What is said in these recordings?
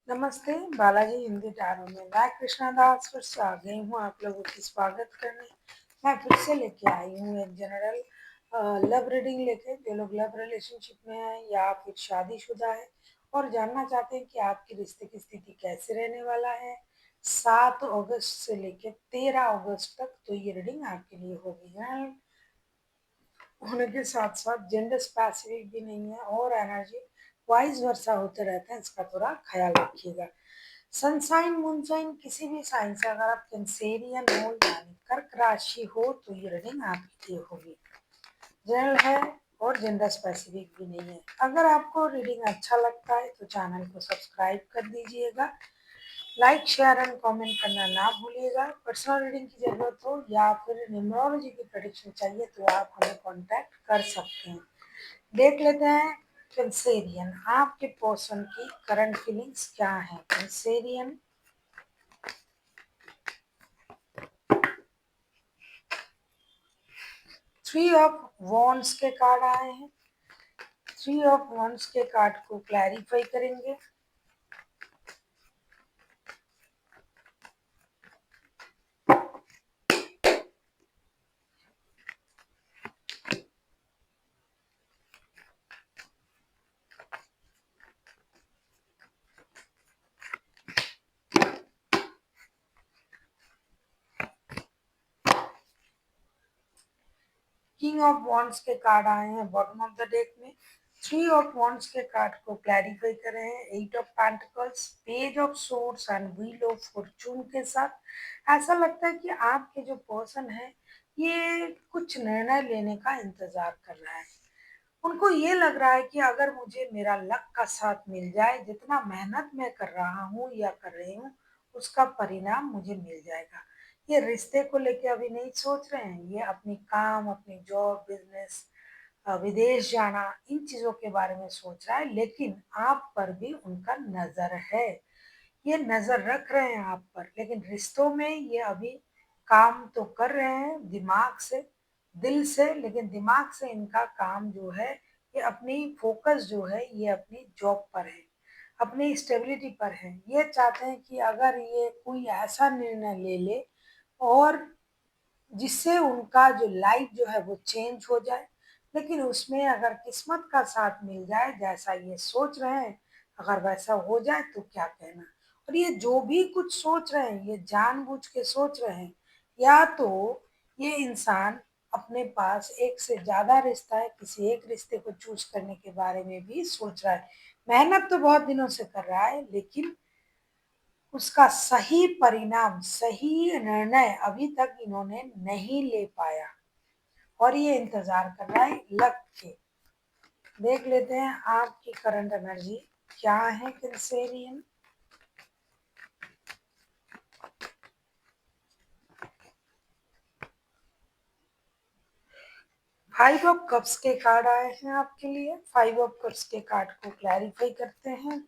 नमस्ते, बालाजी हिंदी टैरो में मैं कृष्णा दास फिर से आ गई हूँ आप लोगों की स्वागत करने। मैं फिर से लेके आई हूँ एक जनरल लव रीडिंग लेके। जो लोग लव रिलेशनशिप में हैं या फिर शादीशुदा है और जानना चाहते हैं कि आपके रिश्ते की स्थिति कैसे रहने वाला है 7 अगस्त से लेके 13 अगस्त तक, तो ये रीडिंग आपके लिए होगी। जनरल होने के साथ साथ जेंडर स्पेसिफिक भी नहीं है और एनर्जी वाइस वर्सा होते रहते हैं, इसका थोड़ा ख्याल रखिएगा। सनसाइन मूनसाइन किसी भी साइन से अगर आप कैंसेरियन हो यानी कर्क राशि हो तो ये रीडिंग आपके लिए होगी। जनरल है और जेंडर स्पेसिफिक भी नहीं है। अगर आपको रीडिंग अच्छा लगता है तो चैनल को सब्सक्राइब कर दीजिएगा, लाइक शेयर एंड कमेंट करना ना भूलिएगा। पर्सनल रीडिंग की जरूरत हो या फिर न्यूमरोलॉजी की प्रेडिक्शन चाहिए तो आप हमें कांटेक्ट कर सकते हैं। देख लेते हैं कैंसेरियन, आपके पर्सन की करंट फीलिंग्स क्या है। कैंसेरियन, 3 ऑफ वॉन्ड्स के कार्ड आए हैं। 3 ऑफ वॉन्ड्स के कार्ड को क्लैरिफाई करेंगे। किंग ऑफ वॉन्ड्स के कार्ड आए हैं बॉटम ऑफ द डेक में। 3 ऑफ वॉन्ड्स के कार्ड को क्लैरिफाई कर रहे हैं 8 of pentacles, page of swords and wheel of Fortune के साथ। ऐसा लगता है कि आपके जो पर्सन है ये कुछ निर्णय लेने का इंतजार कर रहा है। उनको ये लग रहा है कि अगर मुझे मेरा लक का साथ मिल जाए, जितना मेहनत मैं कर रहा हूँ या कर रही हूँ उसका परिणाम मुझे मिल जाएगा। ये रिश्ते को लेके अभी नहीं सोच रहे हैं, ये अपनी काम, अपनी जॉब, बिजनेस, विदेश जाना, इन चीजों के बारे में सोच रहा है। लेकिन आप पर भी उनका नजर है, ये नजर रख रहे हैं आप पर। लेकिन रिश्तों में ये अभी काम तो कर रहे हैं दिमाग से, दिल से, लेकिन दिमाग से इनका काम जो है ये अपनी फोकस जो है ये अपनी जॉब पर है, अपनी स्टेबिलिटी पर है। ये चाहते हैं कि अगर ये कोई ऐसा निर्णय ले ले और जिससे उनका जो लाइफ जो है वो चेंज हो जाए, लेकिन उसमें अगर किस्मत का साथ मिल जाए जैसा ये सोच रहे हैं, अगर वैसा हो जाए तो क्या कहना। और ये जो भी कुछ सोच रहे हैं ये जानबूझ के सोच रहे हैं, या तो ये इंसान अपने पास एक से ज्यादा रिश्ता है, किसी एक रिश्ते को चूज करने के बारे में भी सोच रहा है। मेहनत तो बहुत दिनों से कर रहा है लेकिन उसका सही परिणाम, सही निर्णय अभी तक इन्होंने नहीं ले पाया और ये इंतजार कर रहा है लक के। देख लेते हैं आपकी करंट एनर्जी क्या है कैंसेरियन। 5 ऑफ कप्स के कार्ड आए हैं आपके लिए। 5 ऑफ कप्स के कार्ड को क्लैरिफाई करते हैं।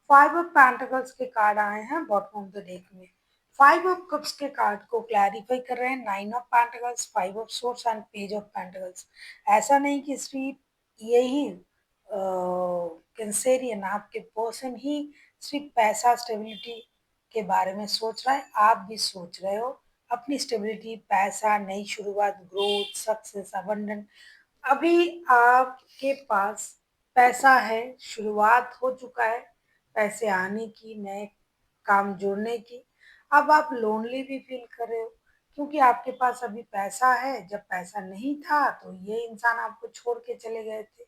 5 ऑफ पेंटिकल्स के कार्ड आए हैं बॉटम ऑफ द डेक में। 5 ऑफ कप्स के कार्ड को क्लैरिफाई कर रहे हैं 9 of pentacles, 5 of swords and page of pentacles. ऐसा नहीं कि सिर्फ यही कैंसेरियन आपके पर्सन ही सिर्फ पैसा स्टेबिलिटी के बारे में सोच रहा है, आप भी सोच रहे हो अपनी स्टेबिलिटी, पैसा, नई शुरुआत, ग्रोथ, सक्सेस, अबंडेंट। अभी आपके पास पैसा है, शुरुआत हो चुका है पैसे आने की, नए काम जुड़ने की। अब आप लोनली भी फील कर रहे हो क्योंकि आपके पास अभी पैसा है, जब पैसा नहीं था तो ये इंसान आपको छोड़ के चले गए थे।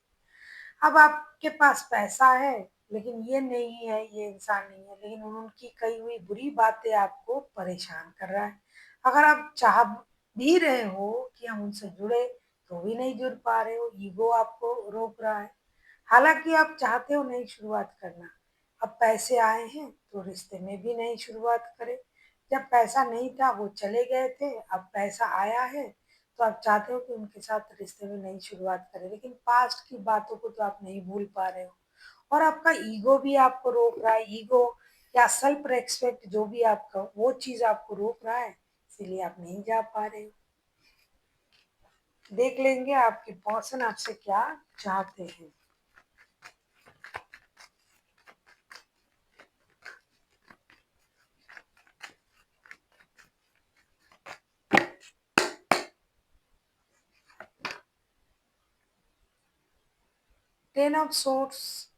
अब आपके पास पैसा है लेकिन ये नहीं है, ये इंसान नहीं है, लेकिन उनकी कही हुई बुरी बातें आपको परेशान कर रहा है। अगर आप चाह भी रहे हो कि हम उनसे जुड़े तो भी नहीं जुड़ पा रहे हो, ईगो आपको रोक रहा है। हालांकि आप चाहते हो नई शुरुआत करना, अब पैसे आए हैं तो रिश्ते में भी नई शुरुआत करें। जब पैसा नहीं था वो चले गए थे, अब पैसा आया है तो आप चाहते हो कि उनके साथ रिश्ते में नई शुरुआत करें, लेकिन पास्ट की बातों को तो आप नहीं भूल पा रहे हो और आपका ईगो भी आपको रोक रहा है। ईगो या सेल्फ रेस्पेक्ट जो भी आपका वो चीज आपको रोक रहा है, इसीलिए आप नहीं जा पा रहे हो। देख लेंगे आपके पर्सन आपसे क्या चाहते हैं। Ten of source,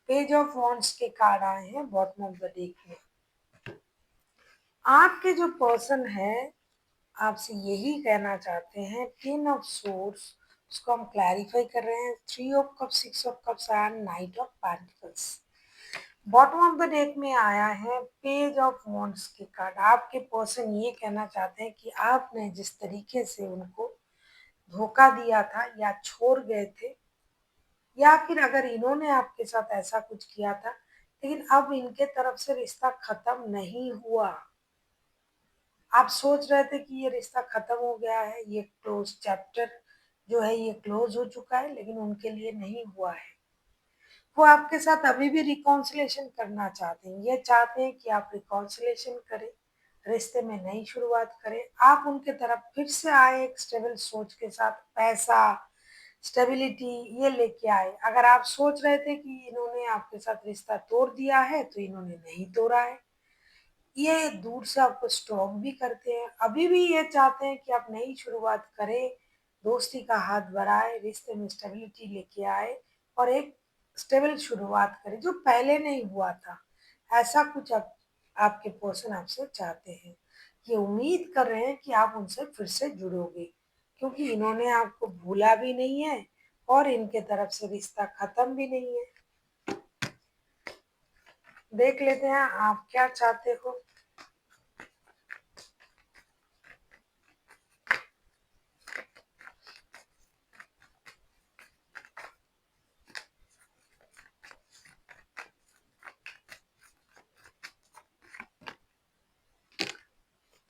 page of wands के कार्ड आए हैं बॉटम ऑफ द डेक में। आपके जो पर्सन है आपसे यही कहना चाहते हैं, टेन ऑफ सोर्स उसको हम क्लैरिफाई कर रहे हैं, three of cup, six of cups and night of pentacles. Bottom of the deck में आया है पेज ऑफ वॉन्ड्स के कार्ड। आपके पर्सन ये कहना चाहते हैं कि आपने जिस तरीके से उनको धोखा दिया था या छोड़ गए थे, या फिर अगर इन्होंने आपके साथ ऐसा कुछ किया था, लेकिन अब इनके तरफ से रिश्ता खत्म नहीं हुआ। आप सोच रहे थे कि ये रिश्ता खत्म हो गया है, ये क्लोज चैप्टर जो है ये क्लोज हो चुका है, लेकिन उनके लिए नहीं हुआ है। वो आपके साथ अभी भी रिकॉन्सिलेशन करना चाहते हैं, ये चाहते हैं कि आप रिकॉन्सिलेशन करें, रिश्ते में नई शुरुआत करें, आप उनके तरफ फिर से आए एक स्टेबल सोच के साथ, पैसा स्टेबिलिटी ये लेके आए। अगर आप सोच रहे थे कि इन्होंने आपके साथ रिश्ता तोड़ दिया है तो इन्होंने नहीं तोड़ा है, ये दूर से आपको स्टॉक भी करते हैं, अभी भी ये चाहते हैं कि आप नई शुरुआत करें, दोस्ती का हाथ बढ़ाए, रिश्ते में स्टेबिलिटी लेके आए और एक स्टेबल शुरुआत करें जो पहले नहीं हुआ था। ऐसा कुछ आपके पर्सन आपसे चाहते हैं। ये उम्मीद कर रहे हैं कि आप उनसे फिर से जुड़ोगे, क्योंकि इन्होंने आपको भूला भी नहीं है और इनके तरफ से रिश्ता खत्म भी नहीं है। देख लेते हैं आप क्या चाहते हो।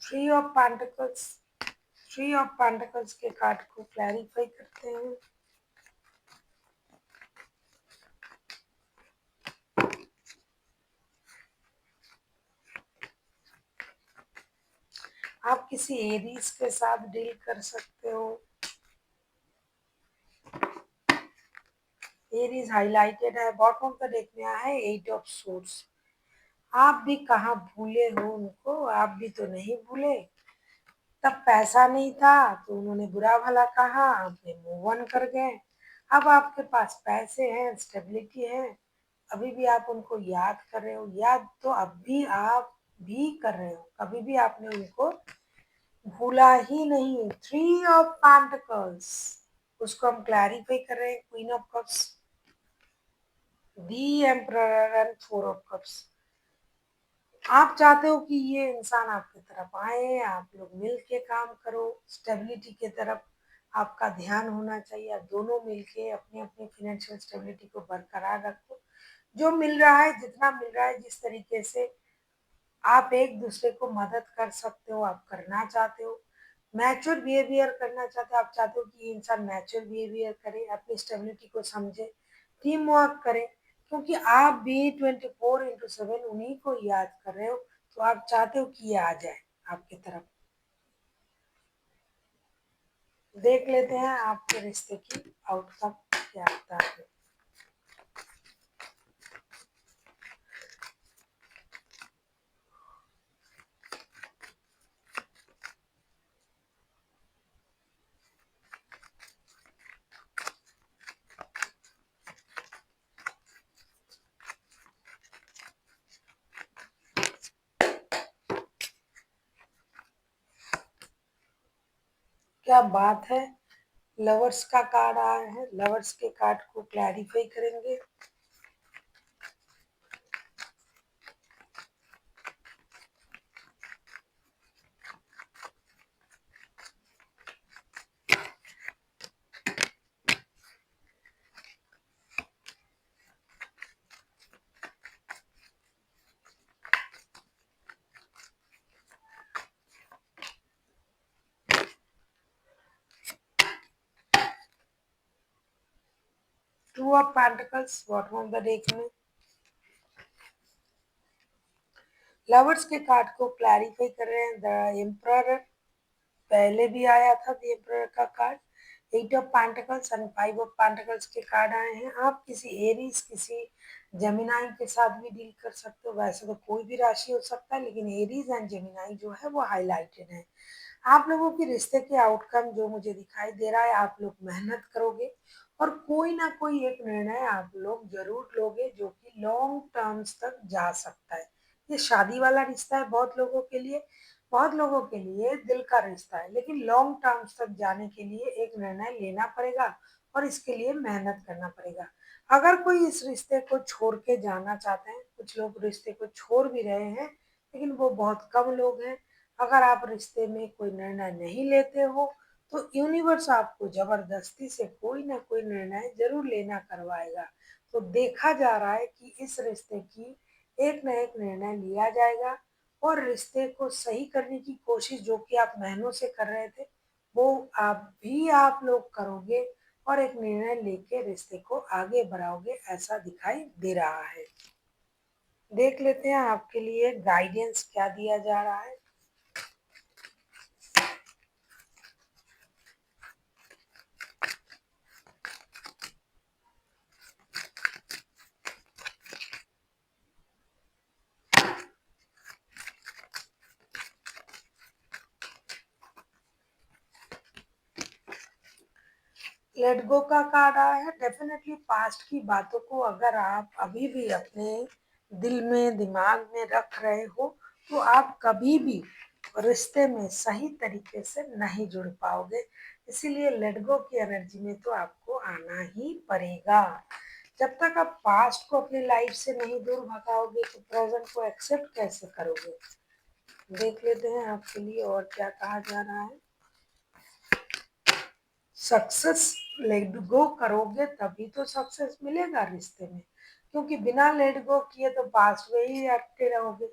Three of pentacles, three of pentacles के कार्ड को क्लैरिफाई करते हैं। आप किसी एरीज के साथ डील कर सकते हो। एरीज हाईलाइटेड है, बॉटम ऑफ द डेक में आया है एट ऑफ सोर्स। आप भी कहाँ भूले हो उनको, आप भी तो नहीं भूले। तब पैसा नहीं था तो उन्होंने बुरा भला कहा, आपने मूव ऑन कर गए। अब आपके पास पैसे हैं, स्टेबिलिटी है, अभी भी आप उनको याद कर रहे हो। याद तो अब भी आप भी कर रहे हो, कभी भी आपने उनको भूला ही नहीं। थ्री ऑफ पेंटिकल्स उसको हम क्लैरिफाई कर रहे हैं, queen of cups, the emperor and four of cups. आप चाहते हो कि ये इंसान आपकी तरफ आए, आप लोग मिल के काम करो, स्टेबिलिटी की तरफ आपका ध्यान होना चाहिए। आप दोनों मिल के अपनी अपनी फिनेंशियल स्टेबिलिटी को बरकरार रखो। जो मिल रहा है, जितना मिल रहा है, जिस तरीके से आप एक दूसरे को मदद कर सकते हो, आप करना चाहते हो। मैच्योर बिहेवियर करना चाहते हो, आप चाहते हो कि ये इंसान मैच्योर बिहेवियर करे, अपनी स्टेबिलिटी को समझे, टीम वर्क करे, क्योंकि आप भी 24/7 उन्हीं को याद कर रहे हो, तो आप चाहते हो कि ये आ जाए आपकी तरफ। देख लेते हैं आपके रिश्ते की आउटकम क्या आता है। क्या बात है। लवर्स का कार्ड आया है, लवर्स के कार्ड को क्लैरिफाई करेंगे। Two of pentacles bottom of the deck में। लवर्स के कार्ड को क्लैरिफाई कर रहे हैं। द एम्परर पहले भी आया था, द एम्परर का card. Eight of pentacles and five of pentacles के कार्ड आए हैं। आप किसी एरीज, किसी जेमिनाई के साथ भी डील कर सकते हो। वैसे तो कोई भी राशि हो सकता है, लेकिन एरीज एंड जेमिनाई जो है वो हाईलाइटेड है। आप लोगों के रिश्ते के आउटकम जो मुझे दिखाई दे रहा है, आप लोग मेहनत करोगे और कोई ना कोई एक निर्णय आप लोग जरूर लोगे जो कि लॉन्ग टर्म्स तक जा सकता है। ये शादी वाला रिश्ता है बहुत लोगों के लिए, बहुत लोगों के लिए दिल का रिश्ता है, लेकिन लॉन्ग टर्म्स तक जाने के लिए एक निर्णय लेना पड़ेगा और इसके लिए मेहनत करना पड़ेगा। अगर कोई इस रिश्ते को छोड़ के जाना चाहते हैं, कुछ लोग रिश्ते को छोड़ भी रहे हैं, लेकिन वो बहुत कम लोग हैं। अगर आप रिश्ते में कोई निर्णय नहीं लेते हो तो यूनिवर्स आपको जबरदस्ती से कोई ना कोई निर्णय जरूर लेना करवाएगा। तो देखा जा रहा है कि इस रिश्ते की एक न एक निर्णय लिया जाएगा और रिश्ते को सही करने की कोशिश जो कि आप महीनों से कर रहे थे, वो आप लोग करोगे और एक निर्णय लेके रिश्ते को आगे बढ़ाओगे, ऐसा दिखाई दे रहा है। देख लेते हैं आपके लिए गाइडेंस क्या दिया जा रहा है। लेट गो का कार्ड आया है। डेफिनेटली पास्ट की बातों को अगर आप अभी भी अपने दिल में, दिमाग में रख रहे हो, तो आप कभी भी रिश्ते में सही तरीके से नहीं जुड़ पाओगे। इसीलिए लेट गो की एनर्जी में तो आपको आना ही पड़ेगा। जब तक आप पास्ट को अपनी लाइफ से नहीं दूर भगाओगे तो प्रेजेंट को एक्सेप्ट कैसे करोगे। देख लेते हैं आपके लिए और क्या कहा जा रहा है। सक्सेस लेट गो करोगे तभी तो सक्सेस मिलेगा रिश्ते में, क्योंकि बिना लेट गो किए तो पास्ट में ही अटके रहोगे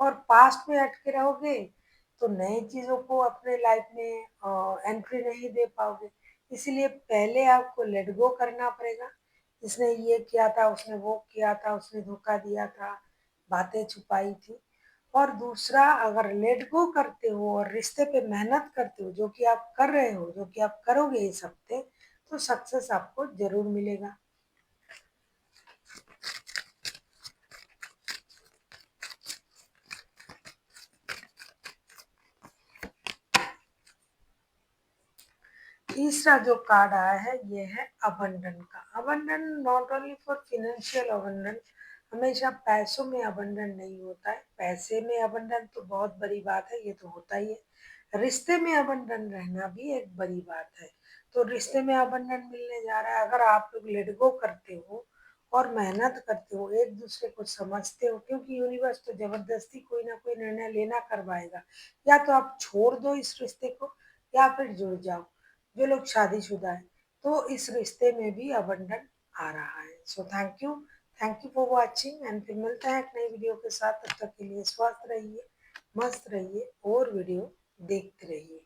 और पास्ट में अटके रहोगे तो नई चीजों को अपने लाइफ में एंट्री नहीं दे पाओगे। इसीलिए पहले आपको लेट गो करना पड़ेगा। इसने ये किया था, उसने वो किया था, उसने धोखा दिया था, बातें छुपाई थी। और दूसरा, अगर लेट गो करते हो और रिश्ते पे मेहनत करते हो, जो कि आप कर रहे हो, जो कि आप करोगे इस हफ्ते, तो सक्सेस आपको जरूर मिलेगा। तीसरा जो कार्ड आया है ये है अबंडन का। Abandon not only for financial abandon, हमेशा पैसों में अबंडन नहीं होता है। पैसे में अबंडन तो बहुत बड़ी बात है, ये तो होता ही है। रिश्ते में अबंडन रहना भी एक बड़ी बात है। तो रिश्ते में अबंडन मिलने जा रहा है। अगर आप लोग लेट गो करते हो और मेहनत करते हो, एक दूसरे को समझते हो, क्योंकि यूनिवर्स तो जबरदस्ती कोई ना कोई निर्णय लेना करवाएगा। या तो आप छोड़ दो इस रिश्ते को या फिर जुड़ जाओ। जो लोग शादीशुदा है तो इस रिश्ते में भी अबंडन आ रहा है। So thank you for watching and फिर मिलते हैं एक नई वीडियो के साथ। तब तक के लिए स्वस्थ रहिए, मस्त रहिए और वीडियो देखते रहिए।